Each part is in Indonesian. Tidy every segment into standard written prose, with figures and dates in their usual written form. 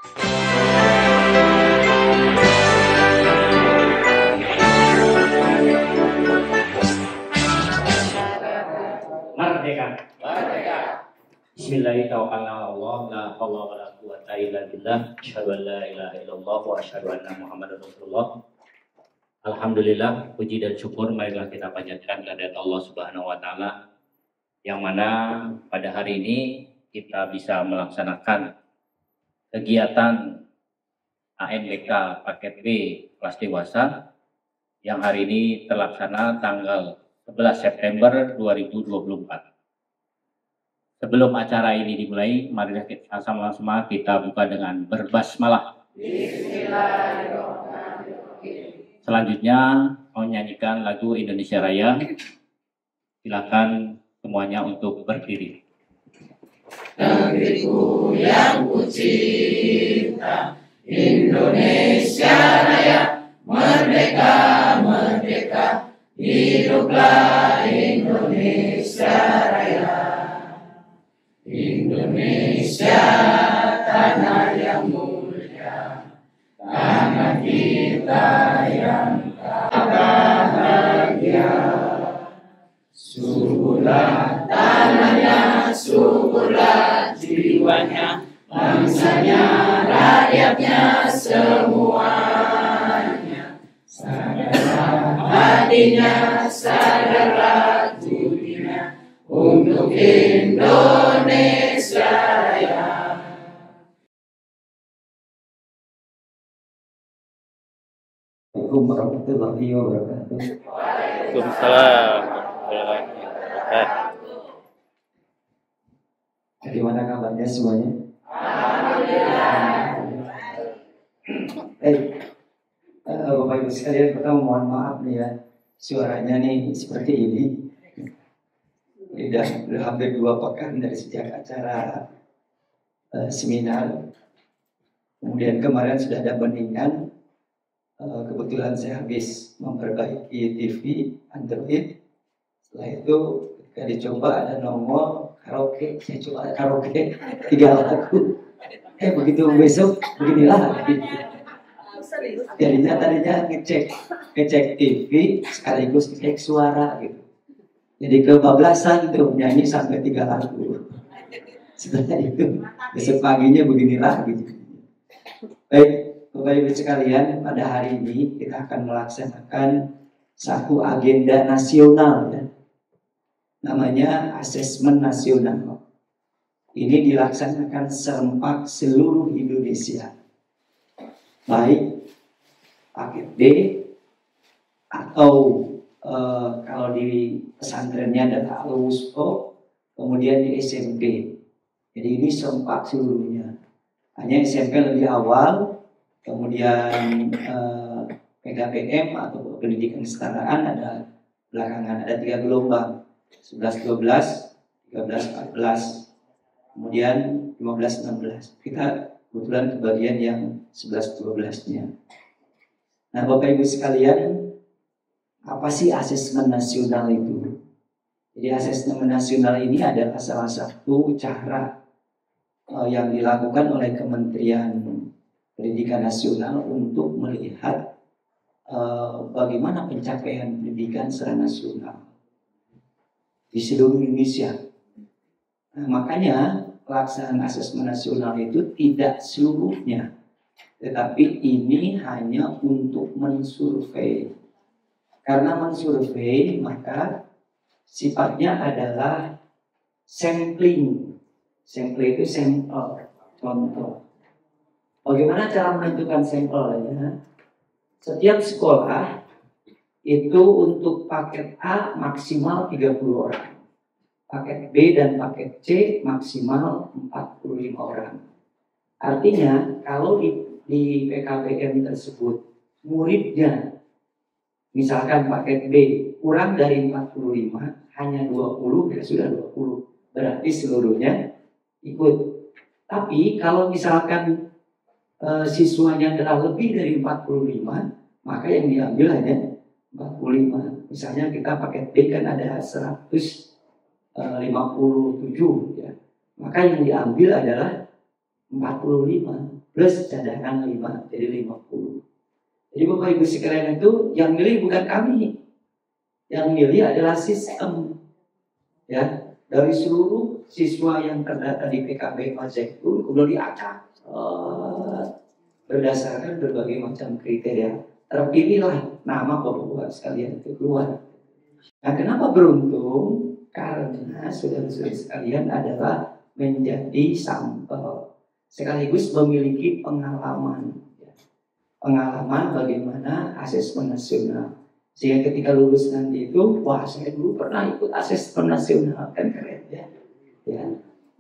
Merdeka. Bismillahirrahmanirrahim. La haula wala quwwata illa billah. Asyhadu an la ilaha illallah wa asyhadu anna Muhammadar Rasulullah. Alhamdulillah, puji dan syukur marilah kita panjatkan kehadirat Allah Subhanahu wa taala yang mana pada hari ini kita bisa melaksanakan kegiatan ANBK paket B kelas dewasa yang hari ini terlaksana tanggal 11 September 2024. Sebelum acara ini dimulai, marilah kita sama-sama kita buka dengan berbasmalah. Bismillahirrahmanirrahim. Selanjutnya mau nyanyikan lagu Indonesia Raya. Silakan semuanya untuk berdiri. Negeriku yang kucinta, Indonesia Raya, merdeka, merdeka, hiduplah Indonesia Raya. Indonesia tanah yang mulia, tanah kita yang bahagia. Suburlah tanahnya, suburlah jiwanya, bangsanya, rakyatnya semuanya. Sadarlah hatinya, sadarlah budinya, untuk Indonesia Raya. Assalamualaikum warahmatullahi wabarakatuh. Waalaikumsalam warahmatullahi wabarakatuh. Bagaimana kabarnya semuanya? Alhamdulillah. Bapak Ibu sekalian, pertama mohon maaf nih ya, suaranya nih seperti ini. Udah hampir 2 pekan dari sejak acara seminar. Kemudian kemarin sudah ada bandingan. Kebetulan saya habis memperbaiki TV Android. Setelah itu ketika dicoba ada nomor karaoke, saya coba karaoke 3 lagu. Begitu besok beginilah. Tadinya ngecek TV sekaligus ngecek suara gitu. Jadi kebablasan tuh nyanyi sampai 3 lagu. Setelah itu besok paginya beginilah gitu. Baik, Bapak Ibu sekalian, pada hari ini kita akan melaksanakan satu agenda nasional ya. Namanya asesmen nasional. Ini dilaksanakan serempak seluruh Indonesia. Baik paket B atau kalau di pesantrennya ada Al-Wusqa, kemudian di SMP. Jadi ini serempak seluruhnya. Hanya SMP lebih awal, kemudian PKPM atau pendidikan kesetaraan ada belakangan, ada 3 gelombang, 11-12, 13-14, kemudian 15-16. Kita kebetulan kebagian yang 11-12-nya. Nah, Bapak Ibu sekalian, apa sih asesmen nasional itu? Jadi asesmen nasional ini adalah salah satu cara yang dilakukan oleh Kementerian Pendidikan Nasional untuk melihat bagaimana pencapaian pendidikan secara nasional di seluruh Indonesia. Nah, makanya pelaksanaan asesmen nasional itu tidak seluruhnya, tetapi ini hanya untuk mensurvei. Karena mensurvei maka sifatnya adalah sampling. Sampling itu sampel, contoh. Bagaimana cara menentukan sampelnya? Setiap sekolah itu untuk paket A maksimal 30 orang. Paket B dan paket C maksimal 45 orang. Artinya kalau di PKBM tersebut muridnya misalkan paket B kurang dari 45, hanya 20, ya sudah 20. Berarti seluruhnya ikut. Tapi kalau misalkan siswanya adalah lebih dari 45, maka yang diambil hanya 45. Misalnya kita paket B kan ada 157 ya. Maka yang diambil adalah 45. plus cadangan 5, jadi 50. Jadi Bapak Ibu sekalian itu yang milih bukan kami. Yang milih adalah sistem. Ya, dari seluruh siswa yang terdata di PKB Al-Zaitun kemudian diacak berdasarkan berbagai macam kriteria. Terpilihlah nama Bapak-Bapak sekalian itu keluar. Nah, kenapa beruntung? Karena saudara-saudara sekalian adalah menjadi sampel sekaligus memiliki pengalaman bagaimana asesmen nasional, sehingga ketika lulus nanti itu, wah saya dulu pernah ikut asesmen nasional, kan keren ya.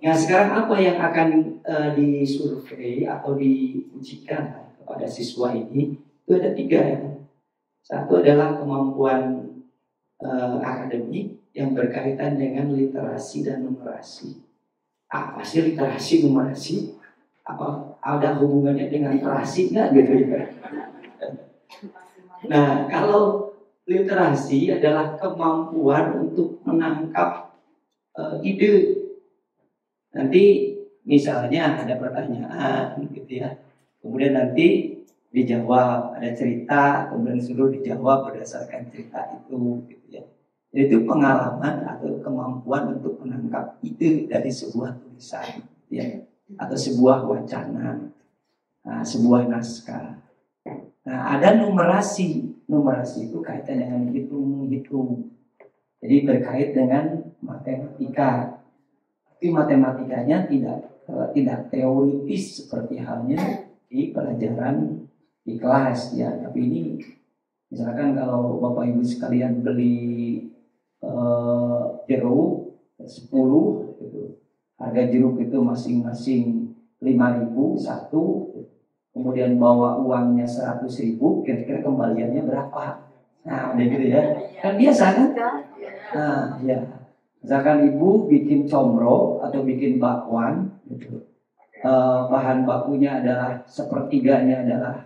Nah sekarang apa yang akan disurvei atau diujikan kepada siswa ini? Itu ada 3 ya. Satu adalah kemampuan akademik yang berkaitan dengan literasi dan numerasi. Apa sih literasi numerasi? Apa ada hubungannya dengan terasi nggak gitu ya? Nah, kalau literasi adalah kemampuan untuk menangkap ide. Nanti misalnya ada pertanyaan gitu ya, kemudian nanti dijawab, ada cerita, kemudian suruh dijawab berdasarkan cerita itu gitu ya. Jadi itu pengalaman atau kemampuan untuk menangkap ide dari sebuah tulisan ya, atau sebuah wacana, sebuah naskah. Nah, ada numerasi. Numerasi itu kaitan dengan hitung. Jadi berkait dengan matematika. Tapi matematikanya tidak teoritis seperti halnya di pelajaran di kelas ya. Tapi ini misalkan kalau Bapak Ibu sekalian beli jeruk 10 gitu. Harga jeruk itu masing-masing 5.000 satu, kemudian bawa uangnya 100.000, kira-kira kembaliannya berapa? Nah, udah gitu ya. Kan biasa kan? Nah, ya. Misalkan ibu bikin comro atau bikin bakwan, gitu. Bahan bakunya adalah sepertiganya adalah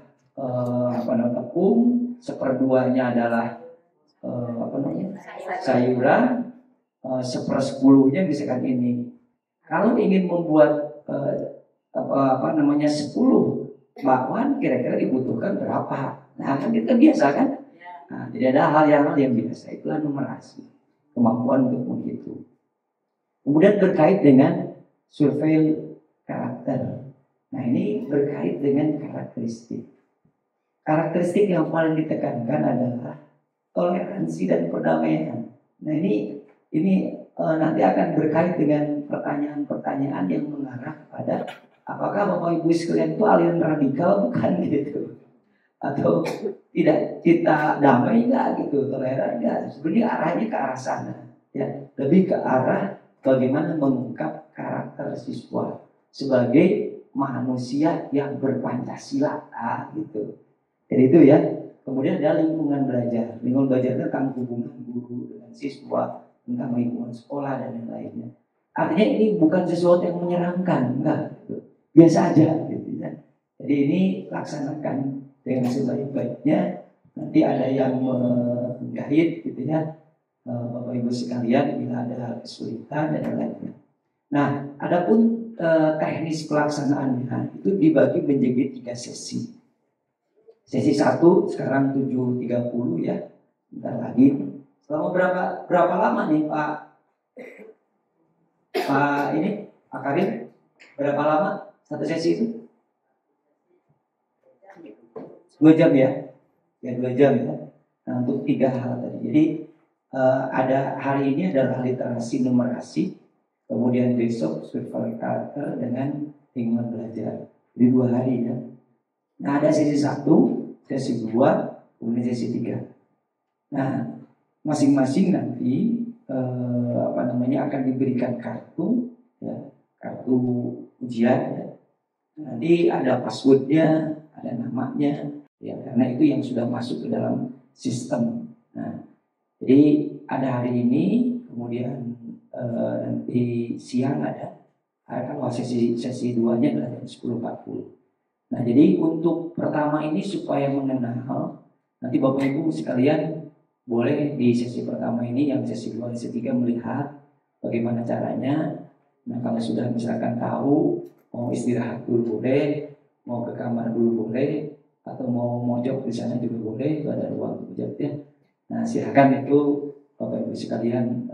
tepung, seperduanya adalah sayuran, 1/10-nya misalkan ini. Kalau ingin membuat 10 bakwan, kira-kira dibutuhkan berapa? Nah, kan itu biasa kan? Nah, tidak ada hal yang biasa. Itulah numerasi, kemampuan untuk menghitung. Kemudian berkait dengan survei karakter. Nah, ini berkait dengan karakteristik. Karakteristik yang paling ditekankan adalah toleransi dan perdamaian. Nah, ini nanti akan berkait dengan pertanyaan-pertanyaan yang mengarah kepada apakah Bapak Ibu sekalian itu aliran radikal bukan gitu, atau tidak kita damai enggak gitu, toleran enggak. Sebenarnya arahnya ke arah sana ya, lebih ke arah bagaimana mengungkap karakter siswa sebagai manusia yang berpancasila gitu. Jadi itu ya. Kemudian ada lingkungan belajar. Lingkungan belajar tentang hubungan guru dengan siswa, tentang lingkungan sekolah dan yang lainnya. Artinya ini bukan sesuatu yang menyeramkan, enggak. Gitu. Biasa aja, gitu ya. Jadi ini laksanakan dengan sebaik-baiknya. Nanti ada yang menggait, gitu ya, Bapak Ibu sekalian, bila ada kesulitan dan yang lainnya. Nah, adapun teknis pelaksanaannya itu dibagi menjadi 3 sesi. Sesi 1 sekarang 7.30 ya, bentar lagi. Selama berapa lama nih Pak Karim? Berapa lama satu sesi itu? 2 jam ya? Ya 2 jam ya. Nah, untuk 3 hal tadi. Jadi ada hari ini adalah literasi numerasi, kemudian besok survei karakter dengan lingkungan belajar. Di 2 hari ya. Nah, ada sesi 1, sesi 2, kemudian sesi 3. Nah, masing-masing nanti akan diberikan kartu ya, kartu ujian ya. Nanti ada passwordnya, ada namanya ya, karena itu yang sudah masuk ke dalam sistem. Nah, jadi ada hari ini, kemudian nanti siang ada kalau sesi 2-nya adalah jam 10.40. Nah, jadi untuk pertama ini supaya mengenal, nanti Bapak Ibu sekalian boleh di sesi pertama ini, yang sesi 2, sesi 3 melihat bagaimana caranya. Nah, kalau sudah misalkan tahu, mau istirahat dulu boleh, mau ke kamar dulu boleh, atau mau mojok di sana juga boleh, itu ada ruang mojok ya. Nah silakan itu Bapak Ibu sekalian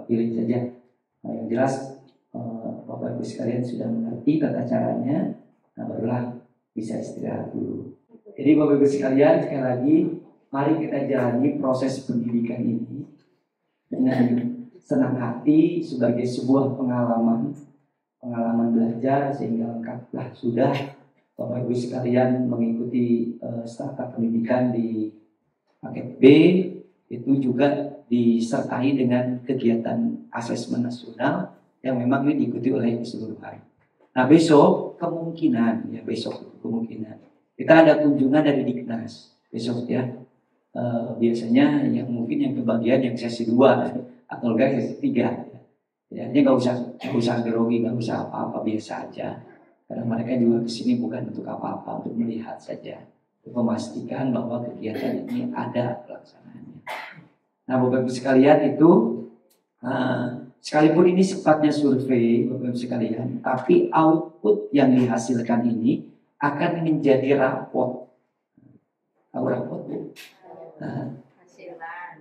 pilih saja. Nah, yang jelas Bapak Ibu sekalian sudah mengerti tata caranya, nah barulah bisa istirahat dulu. Jadi Bapak Ibu sekalian, sekali lagi mari kita jalani proses pendidikan ini dengan senang hati sebagai sebuah pengalaman belajar, sehingga lengkaplah sudah Bapak Ibu sekalian mengikuti startup pendidikan di paket B. Itu juga disertai dengan kegiatan asesmen nasional yang memang ini diikuti oleh keseluruhan. Nah besok kemungkinan kita ada kunjungan dari Diknas besok ya. Biasanya yang mungkin yang kebagian yang sesi 2 atau enggak sesi 3 ya. Nggak usah grogi, nggak usah apa-apa, biasa aja. Karena mereka juga kesini bukan untuk apa-apa, untuk melihat saja, untuk memastikan bahwa kegiatan ini ada pelaksanaannya. Nah Bapak Ibu sekalian itu sekalipun ini sifatnya survei Bapak Ibu sekalian, tapi output yang dihasilkan ini akan menjadi raport. Tahu raport Bu?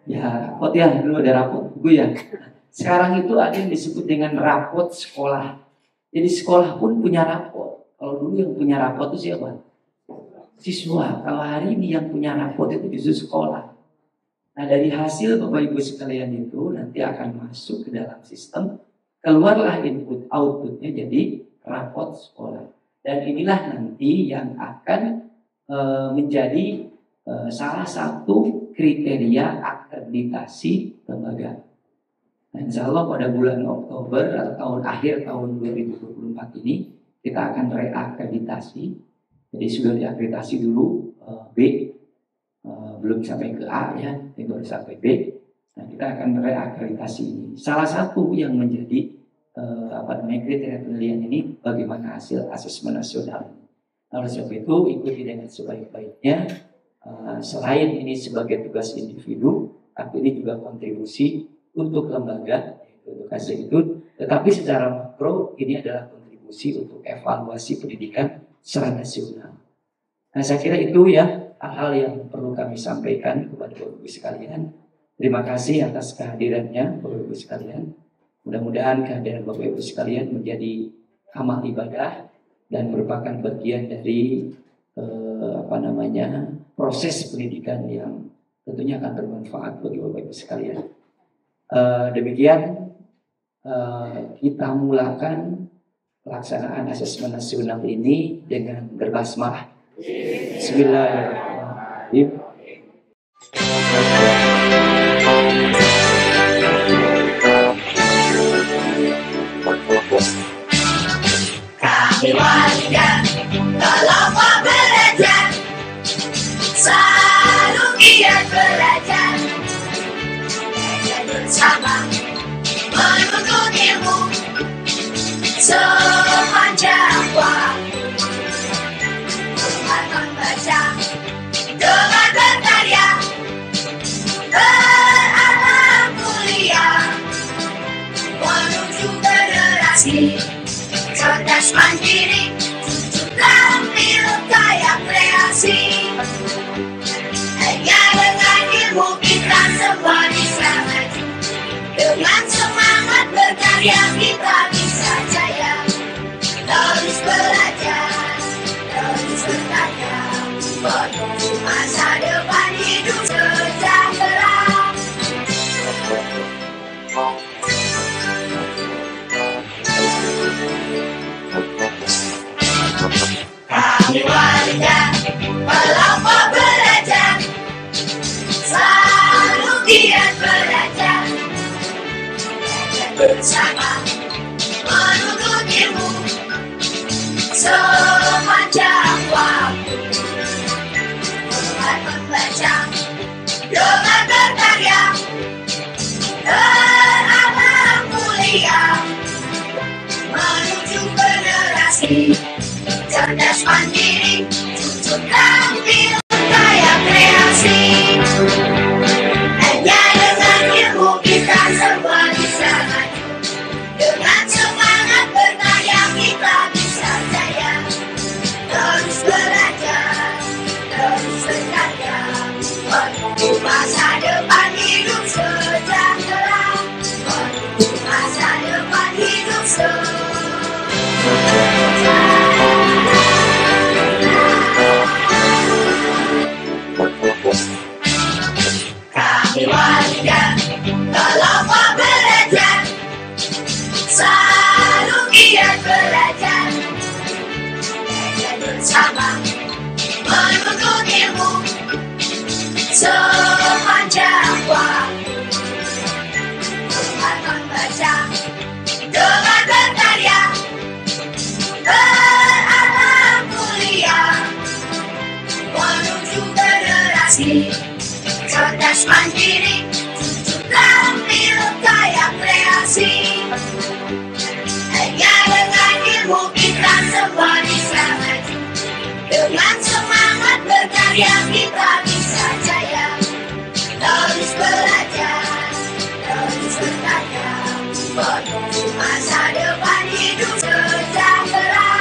Ya raport ya, dulu ada raport buku ya. Sekarang itu ada yang disebut dengan raport sekolah. Jadi sekolah pun punya raport. Kalau dulu yang punya raport itu siapa? Siswa. Kalau hari ini yang punya raport itu justru sekolah. Nah dari hasil Bapak Ibu sekalian itu nanti akan masuk ke dalam sistem, keluarlah input outputnya jadi raport sekolah. Dan inilah nanti yang akan menjadi salah satu kriteria akreditasi lembaga. Nah, insya Allah pada bulan Oktober atau akhir tahun 2024 ini kita akan reakreditasi. Jadi sudah diakreditasi dulu B. Belum sampai ke A ya, baru sampai B. Nah, kita akan reakreditasi ini. Salah satu yang menjadi kriteria penilaian ini bagaimana hasil asesmen nasional. Oleh sebab itu ikuti dengan sebaik-baiknya. Selain ini sebagai tugas individu, tapi ini juga kontribusi untuk lembaga, untuk Kazekitun. Tetapi secara makro ini adalah kontribusi untuk evaluasi pendidikan secara nasional. Nah saya kira itu ya hal-hal yang perlu kami sampaikan kepada Bapak Ibu sekalian. Terima kasih atas kehadirannya Bapak Ibu sekalian. Mudah-mudahan kehadiran Bapak Ibu sekalian menjadi amal ibadah dan merupakan bagian dari proses pendidikan yang tentunya akan bermanfaat bagi Bapak Ibu sekalian. Demikian kita mulakan pelaksanaan asesmen nasional ini dengan berbasmalah. Bismillahirrahmanirrahim. Kami warga kelompok belajar, selalu giat belajar, bersama menuntut ilmu sepanjang waktu. Dengan membaca, dengan berkarya, beramal mulia, menuju generasi cerdas mandiri, tampil kaya kreasi. Hanya dengan ilmu kita semua bisa maju. Dengan semangat berkarya kita bisa jaya. Terus belajar, terus berkarya, menuju masa depan hidup sejahtera. Kami warga kelompok belajar, selalu giat belajar, bersama menuntut ilmu sepanjang waktu. Dengan membaca, dengan berkarya, beramal mulia, menuju generasi cerdas mandiri, jujur tampil kaya kreasi. Hanya dengan ilmu kita semua bisa maju. Dengan semangat berkarya kita bisa jaya. Terus sepanjang waktu. Dengan membaca, dengan berkarya, beramal mulia, menuju generasi cerdas mandiri, tampil kaya kreasi. Hanya dengan ilmu kita semua bisa maju. Dengan semangat berkarya kita bisa jaya. Terus belajar, terus berkarya, menuju masa depan hidup sejahtera.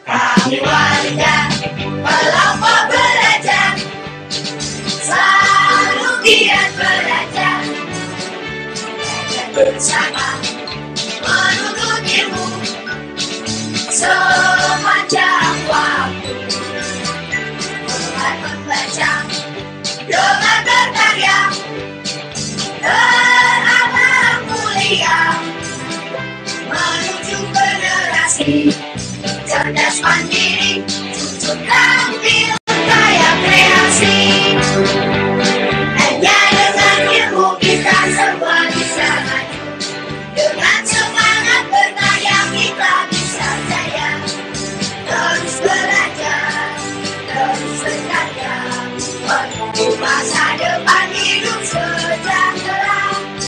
Kami warga pelopor belajar, selalu giat belajar, bersama menuntut ilmu sepanjang waktu. Dengan membaca, dengan berkarya, beramal mulia, menuju generasi cerdas mandiri.